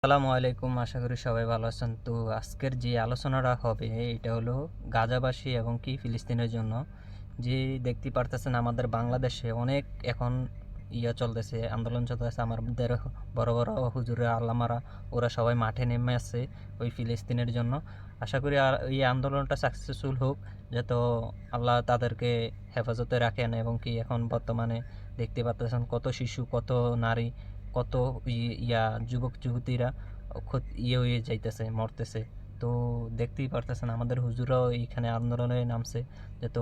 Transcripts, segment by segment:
আসসালামু আলাইকুম, আশা করি সবাই ভালো আছেন। তো আজকের যে আলোচনাটা হবে এটা হলো গাজাবাসী এবং কি ফিলিস্তিনের জন্য। যে দেখতে পারতেছেন আমাদের বাংলাদেশে অনেক এখন চলতেছে, আন্দোলন চলতেছে। আমাদের বড় বড় হুজুরে আল্লামারা ওরা সবাই মাঠে নেমে আছে ওই ফিলিস্তিনের জন্য। আশা করি আর এই আন্দোলনটা সাকসেসফুল হোক, যাতে আল্লাহ তাদেরকে হেফাজতে রাখেন। এবং কি এখন বর্তমানে দেখতে পাচ্ছেন কত শিশু, কত নারী, কত যুবক যুবতীরা হয়ে যাইতেছে, মরতেছে। তো দেখতেই পারতেছেন আমাদের হুজুরাও এইখানে আন্দোলনে নামছে, যাতে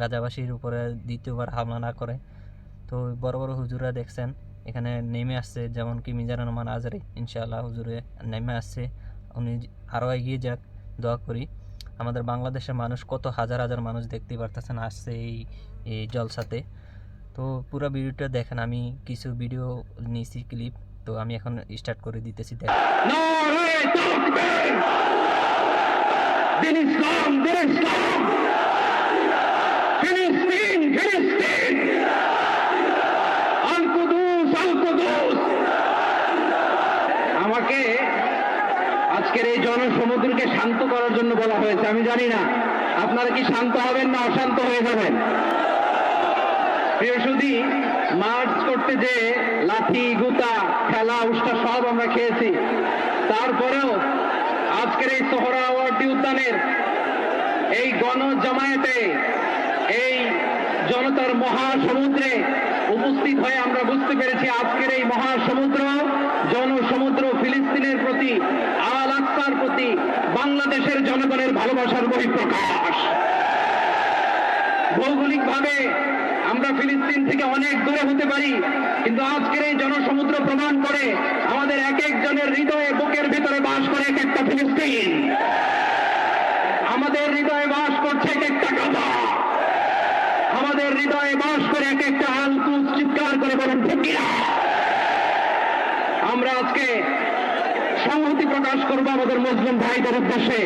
গাজাবাসীর উপরে দ্বিতীয়বার হামলা না করে। তো বড় বড় হুজুরা দেখছেন এখানে নেমে আসছে, যেমন কি মিজানুর রহমান আজহারী ইনশাআল্লাহ হুজুরে নেমে আসছে। উনি আরও এগিয়ে যাক, দোয়া করি। আমাদের বাংলাদেশের মানুষ, কত হাজার হাজার মানুষ দেখতেই পারতেছেন আসছে এই জলসাতে। তো পুরো ভিডিওটা দেখেন, আমি কিছু ভিডিও নিয়েছি ক্লিপ, তো আমি এখন স্টার্ট করে দিতেছি। দেখেন। আমাকে আজকের এই জনসমুদ্রকে শান্ত করার জন্য বলা হয়েছে। আমি জানি না আপনারা কি শান্ত হবেন না অশান্ত হয়ে যাবেন। প্রিয়সুধী, মার্চ করতে যে লাঠি গুতা খেলা উষ্টা সব আমরা খেয়েছি, তারপরেও আজকের এই সোহরাওয়ার্দী উদ্যানের এই গণজামায়াতে, এই জনতার মহাসমুদ্রে উপস্থিত হয়ে আমরা বুঝতে পেরেছি আজকের এই মহাসমুদ্র, জনসমুদ্র ফিলিস্তিনের প্রতি, আল আকসার প্রতি বাংলাদেশের জনগণের ভালোবাসার বহিঃপ্রকাশ। ভৌগোলিকভাবে আমরা ফিলিস্তিন থেকে অনেক দূরে হতে পারি, কিন্তু আজকের এই জনসমুদ্র প্রমাণ করে আমাদের এক একজনের হৃদয়ে, বুকের ভিতরে বাস করে এক একটা ফিলিস্তিন। আমাদের হৃদয়ে বাস করছে এক একটা গাজা, আমাদের হৃদয়ে বাস করে এক একটা আল কুদস। চিৎকার করে বলেন ঠিক কিনা? আমরা আজকে সংহতি প্রকাশ করব আমাদের মুসলিম ভাইদের উদ্দেশ্যে।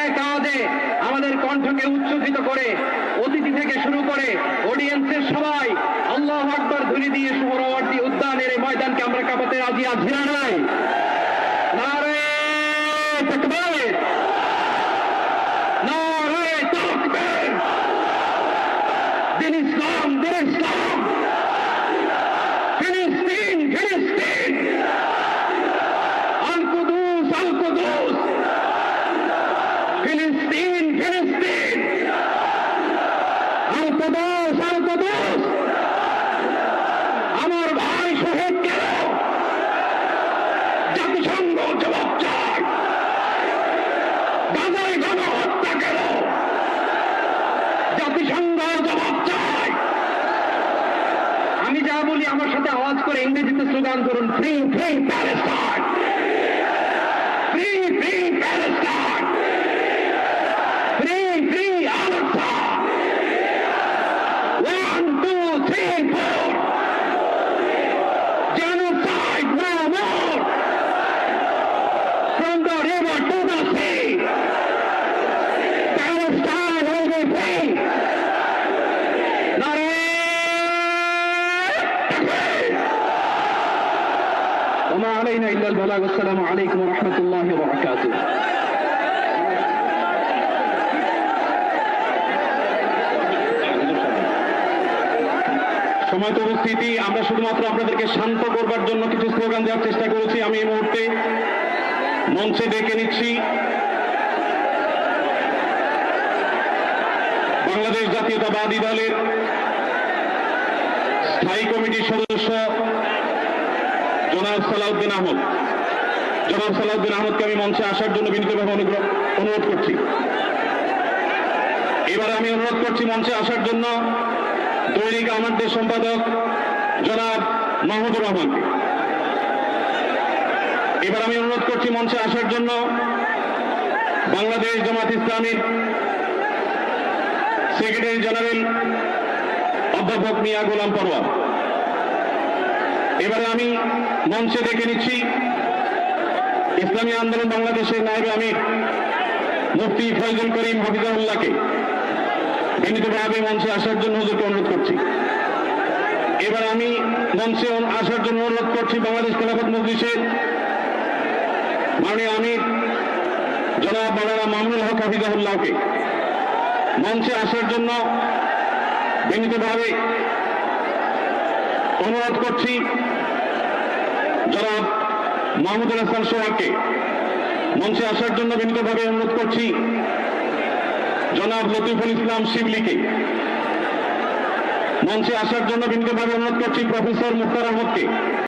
এক আওয়াজে আমাদের কণ্ঠকে উচ্চকিত করে অতিথি থেকে শুরু করে অডিয়েন্সের সবাই আল্লাহু আকবার ধ্বনি দিয়ে সোহরাওয়ার্দী উদ্যানের এই ময়দানকে আমরা কাঁপাতে রাজি আছি না নাই? নারে তাকবীর, নারে তাকবীর। দিন ইসলাম, দিন ইসলাম। ফিলিস্তিন, ফিলিস্তিন। আল কুদুস, আল কুদুস। ফিলিস্তিন, ফিলিস্তিন। আল কুদুস, আল কুদুস। আমার ভাই শহীদ কেন? জাতিসংঘ জবাব চায়। গাজায় গণহত্যা কেন? জাতিসংঘ জবাব চায়। আমি যা বলি আমার সাথে আওয়াজ করে ইংরেজিতে স্লোগান করুন, free free Palestine, free free Palestine, free free Al Aqsa. 1 2 3 4, genocide no more, from the river to the sea, Palestine will be free. নারে তাকবীর। ওমা আলাইনা ইল্লাল বালাগ। আসসালামু আলাইকুম ওয়া রাহমাতুল্লাহি ওয়া বারাকাতুহু। সময়ত উপস্থিতি, আমরা শুধুমাত্র আপনাদেরকে শান্ত করবার জন্য কিছু স্লোগান দেওয়ার চেষ্টা করেছি। আমি এই মুহূর্তে মঞ্চে ডেকে নিচ্ছি বাংলাদেশ জাতীয়তাবাদী দলের স্থায়ী কমিটির সদস্য জনাব সালাউদ্দিন আহমদ। জনাব সালাউদ্দিন আহমদকে আমি মঞ্চে আসার জন্য বিনীতভাবে অনুরোধ করছি। এবার আমি অনুরোধ করছি মঞ্চে আসার জন্য দৈনিক আমাদের সম্পাদক জনাব মাহমুদুর রহমানকে। এবার আমি অনুরোধ করছি মঞ্চে আসার জন্য বাংলাদেশ জামাত ইসলামীর সেক্রেটারি জেনারেল অধ্যাপক মিয়া গোলাম পরোয়ার। এবারে আমি মঞ্চে ডেকে নিচ্ছি ইসলামী আন্দোলন বাংলাদেশের নায়েবে আমির মুফতি ফয়জুল করিম হাফিজাহুল্লাহকে বিনীতভাবে মঞ্চে আসার জন্য হুজুরকে অনুরোধ করছি। এবার আমি মঞ্চে আসার জন্য অনুরোধ করছি বাংলাদেশ খেলাফত মজলিসের মাননীয় আমির জনাব মাওলানা মামুনুল হক হাফিজাহুল্লাহকে মঞ্চে আসার জন্য বিনীতভাবে অনুরোধ করছি। জনাব মাহমুদুল হাসান সোহাগকে মঞ্চে আসার জন্য বিনীতভাবে অনুরোধ করছি। জনাব লতিফুল ইসলাম শিবলিকে মঞ্চে আসার জন্য বিনীতভাবে অনুরোধ করছি। প্রফেসর মুখতার আহমদকে